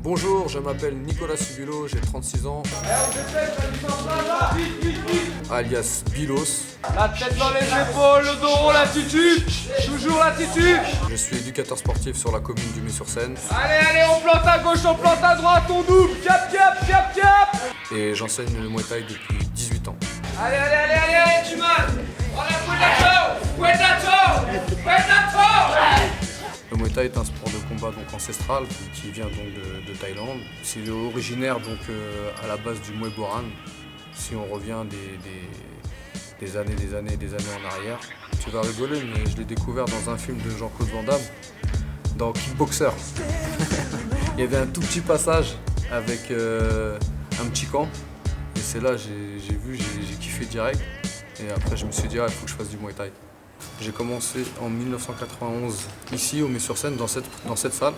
Bonjour, je m'appelle Nicolas Subulo, j'ai 36 ans, alias Bilos. La tête dans les épaules, le dos rond, l'attitude, toujours l'attitude. Je suis éducateur sportif sur la commune du Mets-sur-Seine Allez, on plante à gauche, on plante à droite, on double, cap, cap, cap, cap. et j'enseigne le Muay Thai depuis 18 ans. Allez, tu m'as. On a Le Muay Thai est un sport de combat donc ancestral qui vient donc de Thaïlande. C'est originaire donc à la base du Muay Boran. Si on revient des années en arrière, tu vas rigoler, mais je l'ai découvert dans un film de Jean-Claude Van Damme, dans Kickboxer. Il y avait un tout petit passage avec un petit camp, et c'est là j'ai kiffé direct. Et après je me suis dit il faut que je fasse du Muay Thai. J'ai commencé en 1991 ici au Mets-sur-Seine dans cette salle.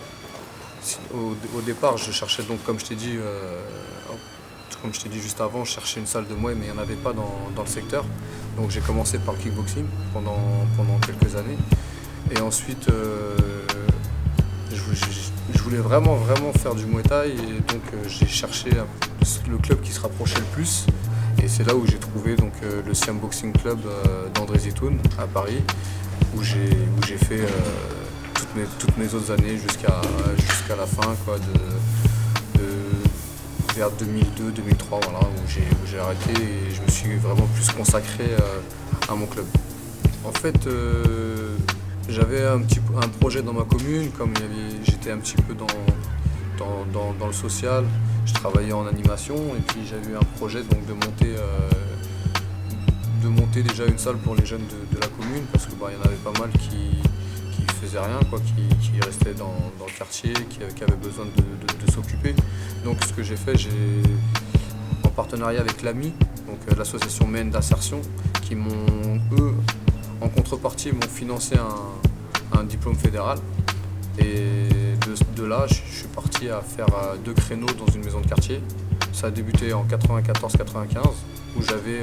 Au départ, je cherchais donc, comme je t'ai dit juste avant, je cherchais une salle de Muay, mais il n'y en avait pas dans le secteur. Donc j'ai commencé par le kickboxing pendant quelques années. Et ensuite, je voulais vraiment faire du Muay Thai, et donc j'ai cherché le club qui se rapprochait le plus. Et c'est là où j'ai trouvé donc, le Siam Boxing Club d'André Zitoun à Paris, où j'ai fait toutes mes autres années jusqu'à la fin, quoi, vers 2002-2003, voilà, où j'ai arrêté et je me suis vraiment plus consacré à mon club. En fait, j'avais un projet dans ma commune, comme j'étais un petit peu dans le social. Je travaillais en animation et puis j'avais eu un projet donc, de monter déjà une salle pour les jeunes de la commune, parce que y en avait pas mal qui faisaient rien, quoi, qui restaient dans le quartier, qui avaient besoin de s'occuper. Donc ce que j'ai fait, en partenariat avec l'AMI, donc l'association Maine d'insertion, qui eux, en contrepartie, m'ont financé un diplôme fédéral. Et de là, je suis parti à faire 2 créneaux dans une maison de quartier. Ça a débuté en 94-95, où j'avais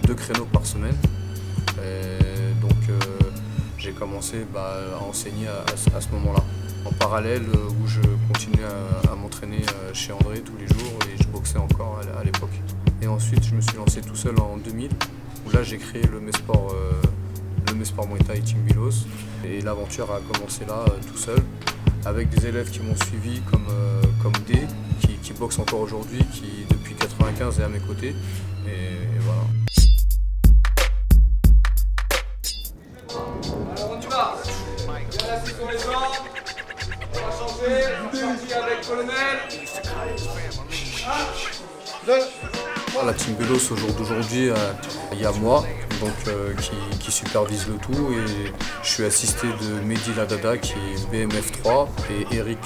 2 créneaux par semaine. Et donc j'ai commencé à enseigner à ce moment-là. En parallèle, où je continuais à m'entraîner chez André tous les jours, et je boxais encore à l'époque. Et ensuite, je me suis lancé tout seul en 2000, où là j'ai créé le Mesport Muay Thai Team Bilos. Et l'aventure a commencé là, tout seul, avec des élèves qui m'ont suivi comme D, qui boxe encore aujourd'hui, qui depuis 95 est à mes côtés. Et voilà. Alors on y va. Bien assis sur les jambes. On va changer. On va partir avec colonel. La Team Bilos au jour d'aujourd'hui, il y a moi donc, qui supervise le tout, et je suis assisté de Mehdi Ladada qui est BMF 3 et Eric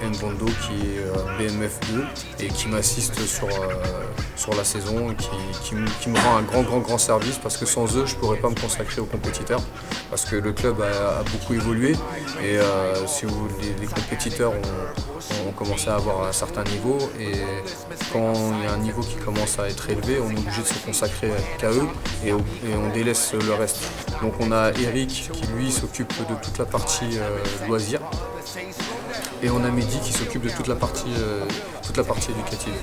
Nbondo qui est BMF 2 et qui m'assiste sur la saison, qui me rend un grand service, parce que sans eux je ne pourrais pas me consacrer aux compétiteurs, parce que le club a beaucoup évolué, et si les compétiteurs ont commencé à avoir un certain niveau, et quand il y a un niveau qui commence à être élevé, on est obligé de se consacrer qu'à eux, et on délaisse le reste. Donc on a Eric qui lui s'occupe de toute la partie loisirs, et on a Mehdi qui s'occupe de toute la partie éducative.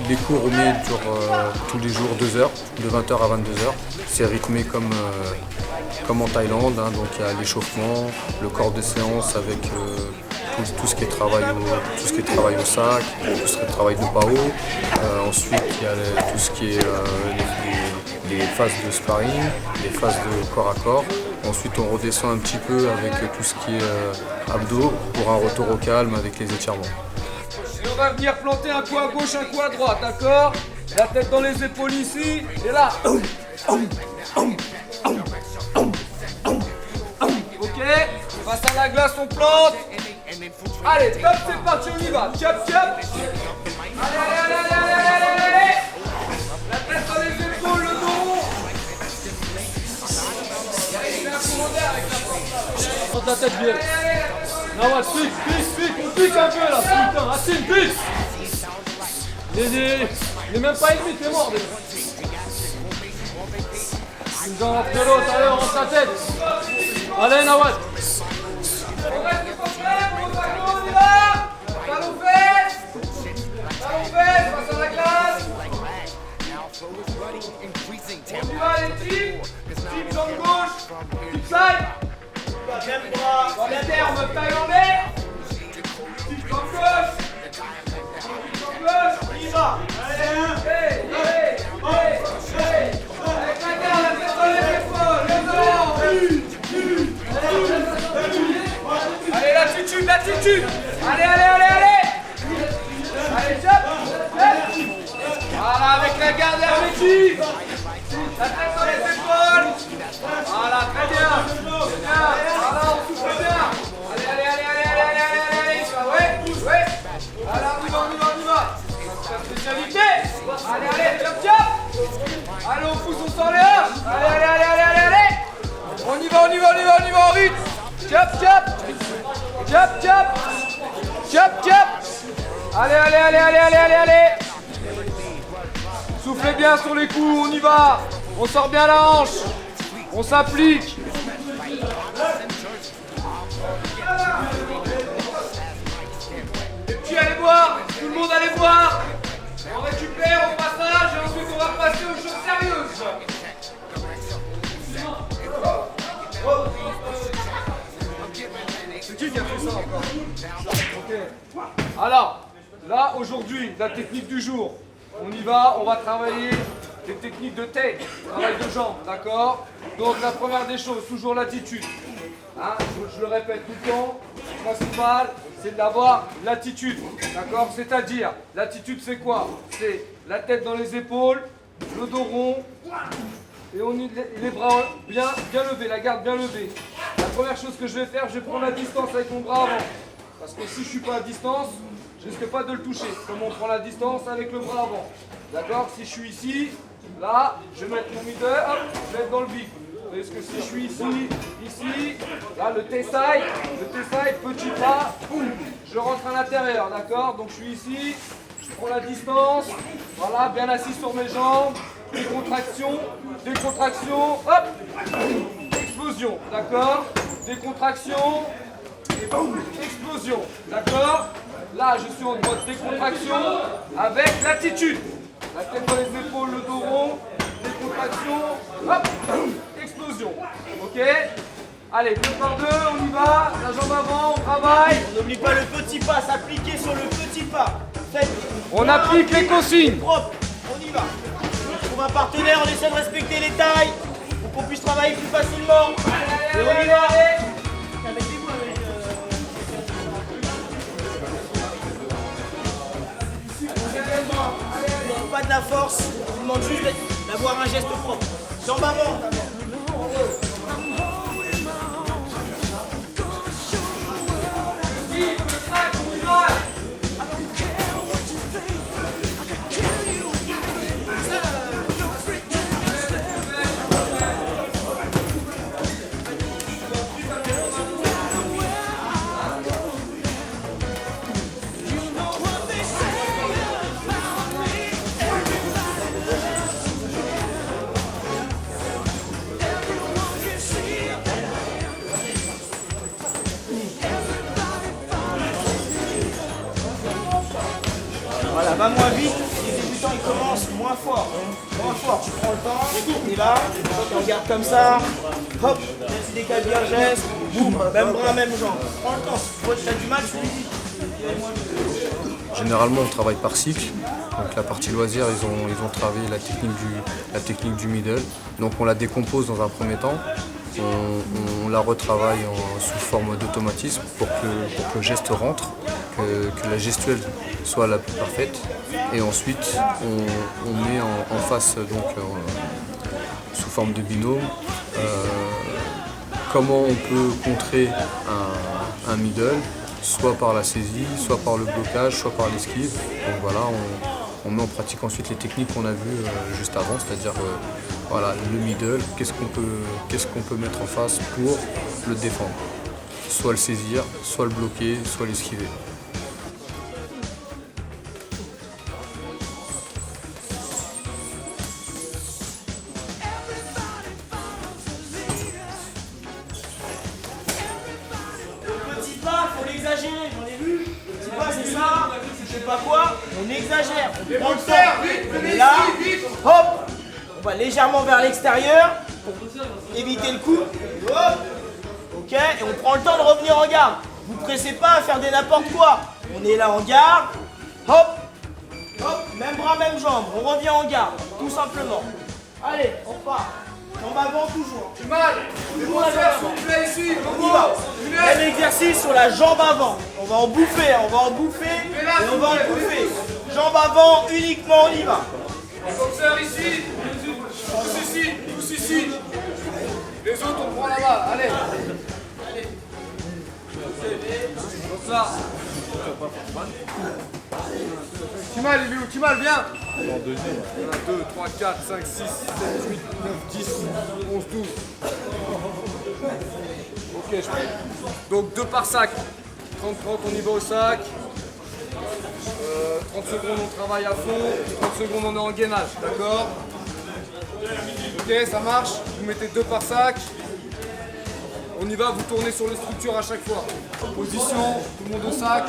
Les cours au Mied durent tous les jours 2 heures, de 20h à 22h. C'est rythmé comme en Thaïlande, hein, donc il y a l'échauffement, le corps de séance avec tout ce qui est travail au sac, tout ce qui est travail de PAO. Ensuite il y a tout ce qui est les phases de sparring, les phases de corps à corps. Ensuite on redescend un petit peu avec tout ce qui est abdos pour un retour au calme avec les étirements. Et on va venir planter un coup à gauche, un coup à droite, d'accord? La tête dans les épaules ici, et là. Ok, face à la glace, on plante. Allez, top, c'est parti, on y va. Chop, chop. Allez. La tête dans les épaules, le dos rond. Il y a un courant d'air avec la force. Porte la tête bien. Non, pique, on pique un peu là, putain, Racine, pique. Il est même pas ennemi, t'es mort déjà. Une jambe après l'autre, allez, on rentre la tête. Allez, Nawad. On reste concentré, on y va. Talon fesses. Talon fesses face à la glace. On y va les types. Type jambe gauche. Type side. Dans les termes thaïlandais. Type jambe gauche. Type jambe gauche. On y va. Allez. Avec la garde, la tête dans les épaules. Les devants. Allez, l'attitude. Allez. Allez, chop. Voilà, avec la garde hermétique. La tête sur les épaules. Voilà, très bien. Voilà, on souffle bien. Allez. Ouais. Voilà, on y va. C'est spécialité. Allez, chop. Allez, on pousse, on sort les hanches. Allez. On y va, en rythme. Chop. Allez. Soufflez bien sur les coups, on y va. On sort bien la hanche. On s'applique. Les petits, allez boire. Tout le monde allez boire. On récupère au passage et ensuite on va passer aux choses sérieuses. C'est qui a fait ça encore? Ok. Alors, là aujourd'hui, la technique du jour. On y va, on va travailler des techniques de tête, travail de jambes, d'accord? Donc la première des choses, toujours l'attitude. Hein, je le répète tout le temps, le principal, c'est d'avoir l'attitude, d'accord? C'est-à-dire, l'attitude c'est quoi? C'est la tête dans les épaules, le dos rond, et les bras bien levés, la garde bien levée. La première chose que je vais faire, je vais prendre la distance avec mon bras avant. Parce que si je ne suis pas à distance, je risque pas de le toucher. Comme on prend la distance avec le bras avant. D'accord? Si je suis ici, là, je vais mettre mon middle, hop, je vais être dans le big. Parce que si je suis ici, là, le T-side, petit pas, boum, je rentre à l'intérieur. D'accord? Donc je suis ici, je prends la distance, voilà, bien assis sur mes jambes, décontraction, hop, explosion. D'accord? Décontraction, et boum, explosion. D'accord? Là, je suis en mode décontraction avec l'attitude. La tête dans les épaules, le dos rond, décontraction, hop, explosion. Ok? Allez, 2 par 2, on y va. La jambe avant, on travaille. On n'oublie pas le petit pas, s'appliquer sur le petit pas. Faites. On applique les consignes. Propre, on y va. On trouve un partenaire, on essaie de respecter les tailles pour qu'on puisse travailler plus facilement. Et on y va. Mettez-vous avec. Pas de la force, on demande juste d'avoir un geste propre. Jambes avant. Voilà, va moins vite, les débutants ils commencent moins fort, tu prends le temps, et là, tu regardes comme ça, hop, tu décales bien le geste, boum, même bras, même jambe, prends le temps, si tu as du mal, tu lui dis. Généralement, on travaille par cycle. Donc la partie loisir, ils ont travaillé la technique du middle. Donc on la décompose dans un premier temps. On la retravaille sous forme d'automatisme pour que le geste rentre, que la gestuelle soit la plus parfaite. Et ensuite, on met en face, donc, sous forme de binôme, comment on peut contrer un middle, soit par la saisie, soit par le blocage, soit par l'esquive. Donc voilà, on met en pratique ensuite les techniques qu'on a vues juste avant, c'est-à-dire voilà, le middle, qu'est-ce qu'on peut mettre en face pour le défendre. Soit le saisir, soit le bloquer, soit l'esquiver. exagérer, j'en ai vu. C'est quoi, c'est ça? Je sais pas quoi, on exagère. On prend le temps. On est là, hop, on va légèrement vers l'extérieur pour éviter le coup. Hop, ok, et on prend le temps de revenir en garde. Vous pressez pas à faire des n'importe quoi. On est là en garde, hop, hop, même bras, même jambe. On revient en garde, tout simplement. Allez, on part. Jambe avant toujours. Du mal. Toujours la jambe avant. S'il vous plaît, ici. On y va. Même exercice sur la jambe avant. On va en bouffer, on va en bouffer et on va en bouffer. Jambe avant uniquement, on y va. Boxeur ici. Tous ici. Tous ici. Les autres, on prend là-bas. Allez. Donc là. Timal, il est où? Timal, viens. 1, 2, 3, 4, 5, 6, 7, 8, 9, 10, 11, 12. Ok, je prends. Donc 2 par sac. 30-30, on y va au sac. 30 secondes, on travaille à fond. 30 secondes, on est en gainage, d'accord? Ok, ça marche. Vous mettez 2 par sac. On y va, vous tournez sur les structures à chaque fois. Position, tout le monde au sac.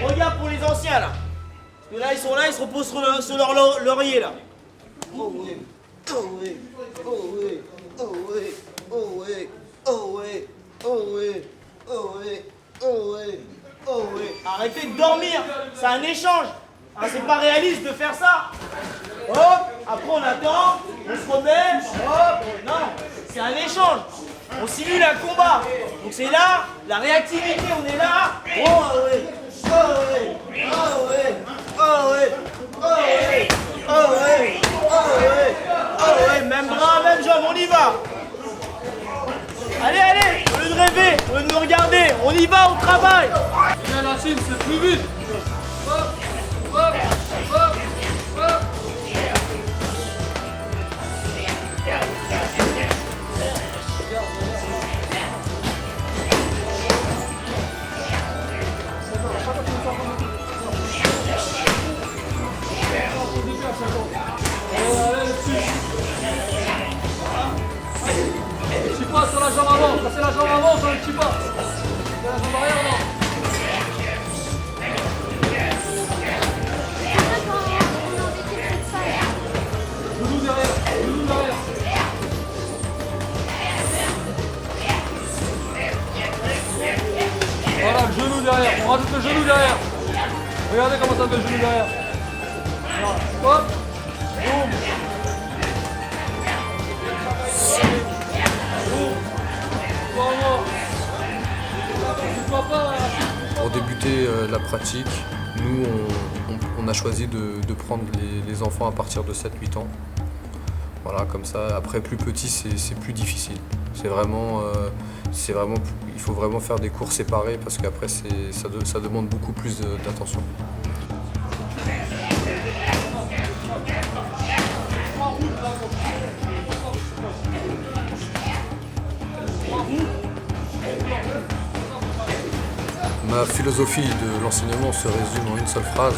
Regarde pour les anciens là. Parce que là ils sont là, ils se reposent sur leur laurier là. Oh ouais, oh ouais, oh ouais, oh ouais, oh ouais, oh ouais, oh ouais, oh ouais, oh ouais, oh ouais. Arrêtez de dormir, c'est un échange. Ah, c'est pas réaliste de faire ça. Hop, après on attend, on se remet, hop, non, c'est un échange. On simule un combat. Donc c'est là, la réactivité, on est là. Oh ouais, oh ouais, oh ouais, oh ouais, oh ouais, oh ouais, oh ouais, oh ouais, même bras, même jambe, on y va. Allez, allez, au lieu de rêver, au lieu de nous regarder, on y va, on travaille. Viens la team, c'est plus vite. Hop, hop, hop, hop. Petit pas sur la jambe avant, passez la jambe avant sur le petit pas. Sur la jambe arrière avant. Genou derrière, genou derrière. Voilà, le genou derrière, on rajoute le genou derrière. Regardez comment ça fait le genou derrière. Voilà. Hop, boum. Pour débuter la pratique, nous on a choisi de prendre les enfants à partir de 7-8 ans. Voilà, comme ça, après plus petit c'est plus difficile. C'est vraiment, il faut vraiment faire des cours séparés parce qu'après ça demande beaucoup plus d'attention. Ma philosophie de l'enseignement se résume en une seule phrase,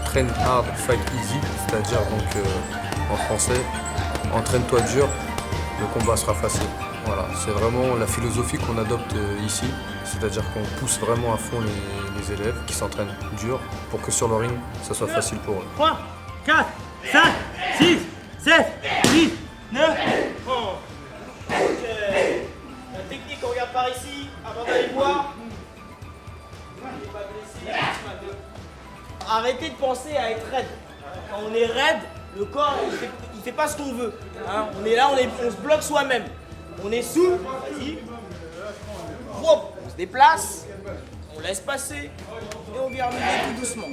train hard, fight easy, c'est-à-dire donc en français, entraîne-toi dur, le combat sera facile. Voilà, c'est vraiment la philosophie qu'on adopte ici, c'est-à-dire qu'on pousse vraiment à fond les élèves qui s'entraînent dur pour que sur le ring, ça soit facile pour eux. 3, 4, 5, 6, 7, 8, 9. Ok. La technique, on regarde par ici, avant d'aller boire. Arrêtez de penser à être raide. Quand on est raide, le corps il fait pas ce qu'on veut. Hein, on est là, on se bloque soi-même. On est souple, vas-y. On se déplace, on laisse passer et on vient remuer tout doucement.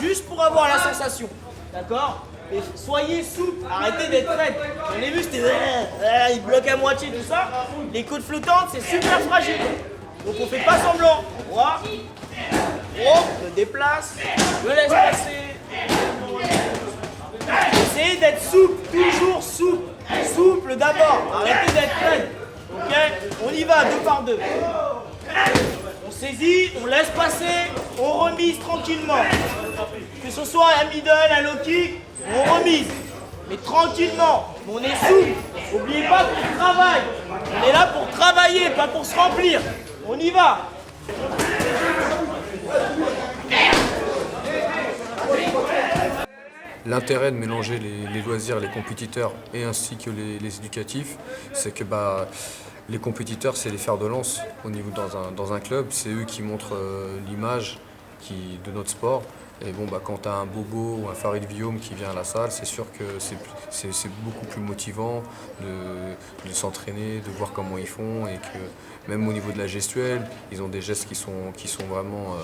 Juste pour avoir la sensation. D'accord? Et soyez souple, arrêtez d'être raide. On a vu, c'était il bloque à moitié tout ça. Les côtes flottantes, c'est super fragile. Donc on fait pas semblant. Voilà. Je me déplace, je me laisse passer. Essayez d'être souple, toujours souple. Souple d'abord, arrêtez d'être raide. Ok? On y va, 2 par 2. On saisit, on laisse passer, on remise tranquillement. Que ce soit un middle, un low kick, on remise. Mais tranquillement, on est souple. N'oubliez pas qu'on travaille. On est là pour travailler, pas pour se remplir. On y va. L'intérêt de mélanger les loisirs, les compétiteurs et ainsi que les éducatifs, c'est que les compétiteurs, c'est les fers de lance au niveau dans un club. C'est eux qui montrent l'image de notre sport. Et bon, quand tu as un Bogo ou un Farid Villaume qui vient à la salle, c'est sûr que c'est beaucoup plus motivant de s'entraîner, de voir comment ils font et que même au niveau de la gestuelle, ils ont des gestes qui sont vraiment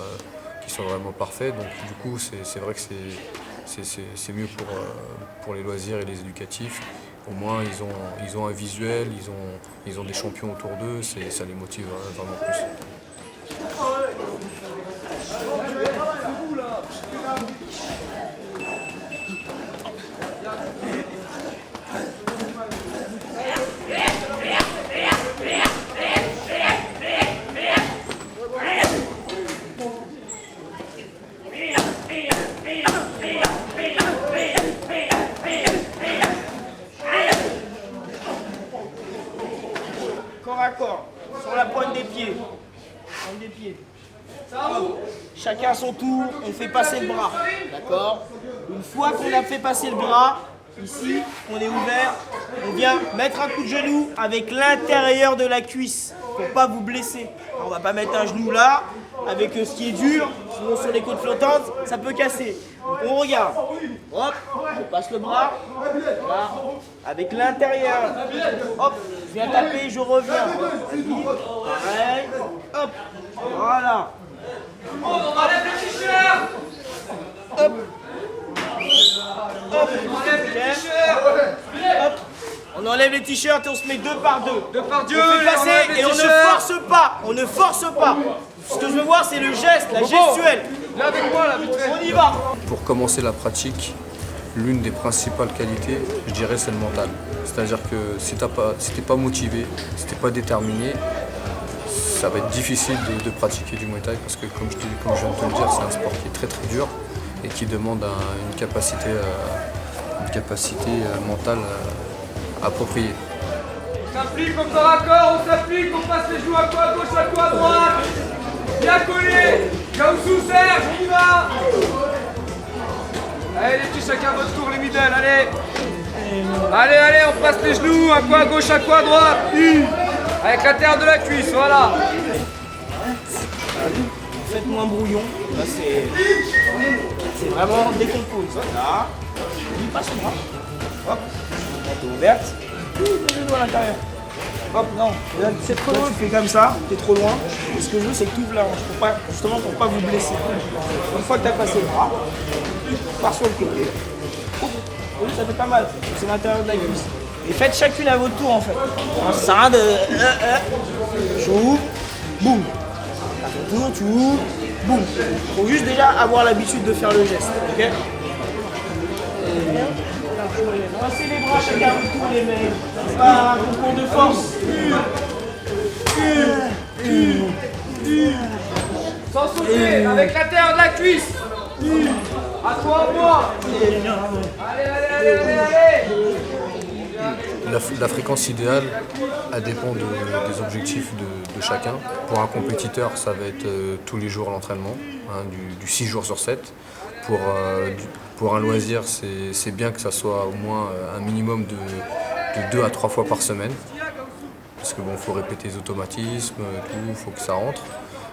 parfaits. Donc du coup, c'est vrai que c'est mieux pour les loisirs et les éducatifs. Au moins, ils ont un visuel, ils ont des champions autour d'eux, ça les motive vraiment plus. Corps à corps, sur la pointe des pieds. Chacun son tour, on fait passer le bras. D'accord? Une fois qu'on a fait passer le bras, ici, on est ouvert, on vient mettre un coup de genou avec l'intérieur de la cuisse pour pas vous blesser. Alors, on va pas mettre un genou là, avec ce qui est dur, sinon sur les côtes flottantes, ça peut casser. Donc on regarde. Hop, je passe le bras. Là, avec l'intérieur. Hop, je viens taper, je reviens. Pareil. Hop, voilà. On enlève le t-shirt. Hop. Hop. On enlève les t-shirts. Hop. On enlève les t-shirts et on se met 2 par 2. 2 par 2. On fait passer et on ne force pas. On ne force pas. Ce que je veux voir, c'est le geste, la gestuelle. Là avec moi, là, vite fait. On y va. Pour commencer la pratique, l'une des principales qualités, je dirais, c'est le mental. C'est-à-dire que si t'es pas motivé, si t'es pas déterminé, ça va être difficile de pratiquer du Muay Thai parce que, comme je viens de te le dire, c'est un sport qui est très très dur et qui demande une capacité mentale appropriée. On s'applique au corps à corps, on s'applique, on passe les genoux à quoi, à gauche, à quoi, à droite. Bien collé. Gaoussou, Serge, on y va. Allez les petits, chacun votre tour, les middle, allez. Allez, on passe les genoux, à quoi, à gauche, à quoi, à droite. Avec la terre de la cuisse, voilà. Faites-moi un brouillon. Là, c'est vraiment décompose. Là, il passe le bras. Hop, la tête ouverte. Le genou à l'intérieur. Hop, non, là, c'est trop loin. Tu fais comme ça, t'es trop loin. Et ce que je veux, c'est que tu ouvres la hanche, justement pour pas vous blesser. Une fois que tu as passé le bras, pars sur le côté. Oui, ça fait pas mal. C'est l'intérieur de la cuisse. Et faites chacune à votre tour en fait. Ça sert à rien de. J'ouvre, boum. À ton tour, tu ouvres, boum. Faut juste déjà avoir l'habitude de faire le geste. Ok? Passez les bras chacun pour les mecs. C'est pas un concours de force. Sans sauter, avec l'intérieur de la cuisse. À toi, moi. Allez. La fréquence idéale, elle dépend des objectifs de chacun. Pour un compétiteur, ça va être tous les jours l'entraînement, hein, du 6 jours sur 7. Pour un loisir, c'est bien que ça soit au moins un minimum de 2 à 3 fois par semaine. Parce que bon, faut répéter les automatismes, tout, faut que ça rentre.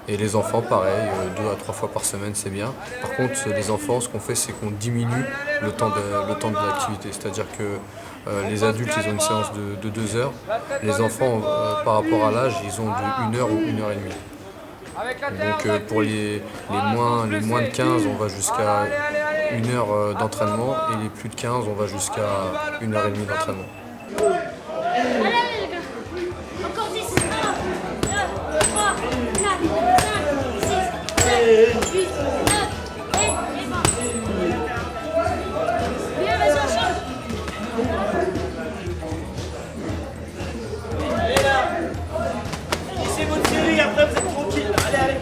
Et les enfants, pareil, 2 à 3 fois par semaine, c'est bien. Par contre, les enfants, ce qu'on fait, c'est qu'on diminue le temps de l'activité. C'est-à-dire que les adultes, ils ont une séance de 2 heures. Les enfants, par rapport à l'âge, ils ont de 1 heure ou 1 heure et demie. Donc pour les moins de 15, on va jusqu'à 1 heure d'entraînement. Et les plus de 15, on va jusqu'à 1 heure et demie d'entraînement. Allez les gars, encore 10, 1, 2, 3, 4, 5, 6, 7, 8, 9, et 20. Bien, vas-y, on change. Allez là. Laissez votre série, après vous êtes tranquille. Allez.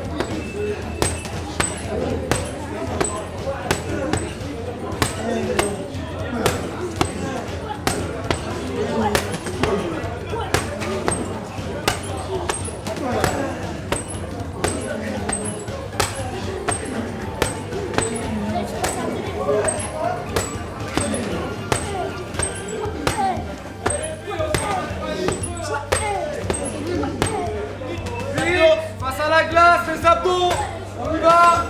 Face à la glace, les abdos. On y va.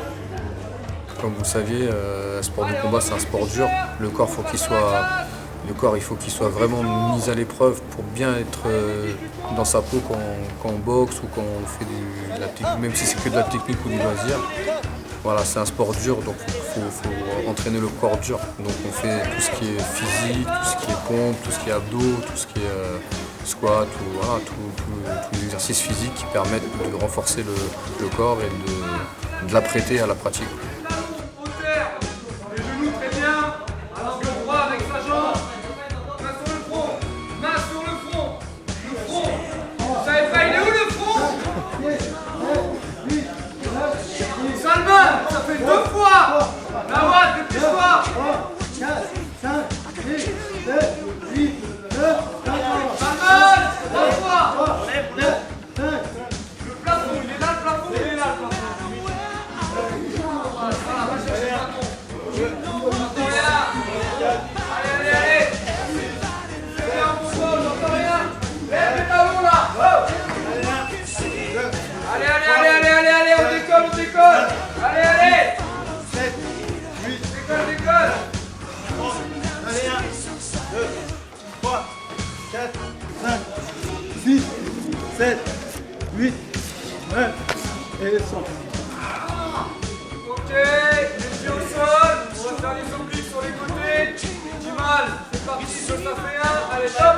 Comme vous le saviez, un sport de combat, c'est un sport dur. Le corps, il faut qu'il soit vraiment mis à l'épreuve pour bien être dans sa peau quand on boxe ou quand on fait de la technique, même si c'est que de la technique ou du loisir. Voilà, c'est un sport dur, donc il faut entraîner le corps dur. Donc on fait tout ce qui est physique, tout ce qui est pompe, tout ce qui est abdos, tout ce qui est squat, tous les exercices physiques qui permettent de renforcer le corps et de l'apprêter à la pratique. Les genoux très bien. À l'angle droit avec sa jambe. Main sur le front. Main sur le front. Le front. Vous savez pas, il est où le front? Salman, ça fait 2 fois. Nawad, dépêche-toi. Salman, 3 fois. Le plafond, il est là le plafond, il est là le plafond. Voilà, va chercher le bâton. J'entends rien. Allez. C'est bien mon bol, j'entends rien. Lève les talons là. Allez, on décolle. Allez. 7, 8, décolle. Allez, 1, 2, 3, 4, 5, 6, 7, 8, 9 et 100. Ok, les pieds au sol. On va faire les obliques sur les côtés. Timal, c'est parti, ça fait 1. Allez, top.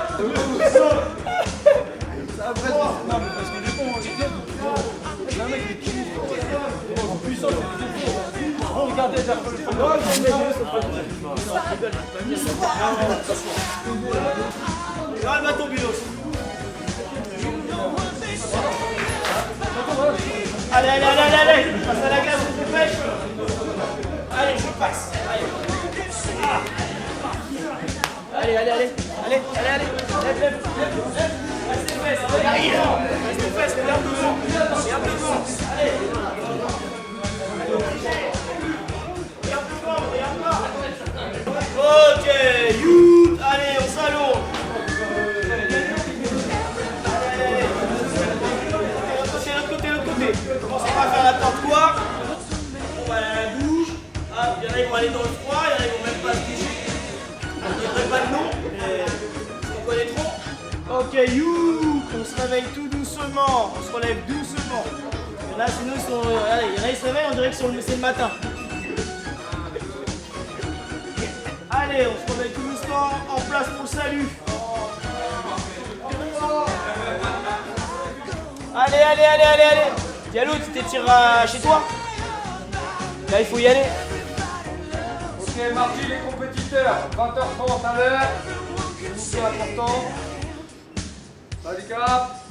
Après, non, mais parce que les bons, il y a un mec qui est en puissance, oh, regardez, j'ai un peu le non, le bâton Bilos. Allez, passe à la glace, on se dépêche. Allez, je passe. Allez. Lève. Reste les fesses, regarde devant. Allez. Regarde devant. Ok, you. Allez, on s'allonge. Allez. L'autre côté. Commencez pas à faire n'importe quoi. On va aller à la douche. Il y en a qui vont aller dans le froid, il y en a qui vont même pas se toucher. On ne dirait pas le nom, mais on connaît trop. Ok, you. On se réveille tout doucement. On se relève doucement. Et là, sinon, allez, il y en a qui se réveillent, on dirait que c'est le matin. Allez, on se remet tout doucement en place pour le salut. Allez. Diallo, tu t'étires chez toi. Là, il faut y aller. Ok. Ok, mardi les compétiteurs, 20h30 à l'heure. C'est important. Handicap.